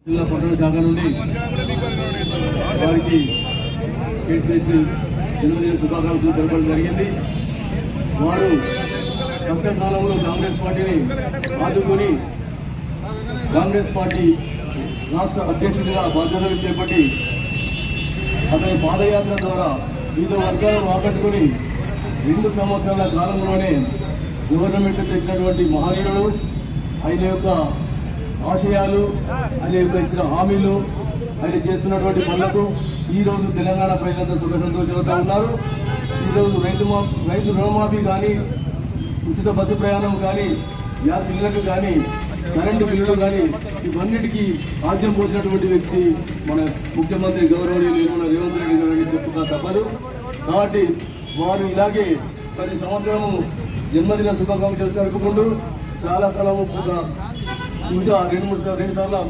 జిల్లా పట్టణ శాఖ నుండి వారికి కేసీసీ జన్మదిన శుభాకాంక్షలు తెలపడం జరిగింది. వారు కష్టకాలంలో కాంగ్రెస్ పార్టీని ఆదుకొని కాంగ్రెస్ పార్టీ రాష్ట్ర అధ్యక్షుడిగా బాధ్యతలు చేపట్టి అతని పాదయాత్ర ద్వారా వివిధ వర్గాలను ఆకట్టుకుని 2 సంవత్సరాల కాలంలోనే గవర్నమెంట్ తెచ్చినటువంటి మహనీయుడు, ఆయన యొక్క ఆశయాలు, ఆయన యొక్క ఇచ్చిన హామీలు, ఆయన చేస్తున్నటువంటి పనులకు ఈరోజు తెలంగాణ ప్రజలంతా సుఖ సంతోషంతో ఉన్నారు. ఈరోజు రైతు రుణమాఫీ కానీ, ఉచిత బస్సు ప్రయాణం కానీ, గ్యాస్ సిలిండర్లు కానీ, కరెంటు బిల్లులు కానీ, ఇవన్నిటికీ ఆద్యం పోసినటువంటి వ్యక్తి మన ముఖ్యమంత్రి గౌరవనీయులు రేవంత్ రెడ్డి గారిని చెప్పుకున్నా తప్పదు. కాబట్టి వారు ఇలాగే ప్రతి సంవత్సరము జన్మదిన శుభాకాంక్షలు జరుపుకుంటూ చాలా కాలము వివిధ 2 సార్లు ముఖ్య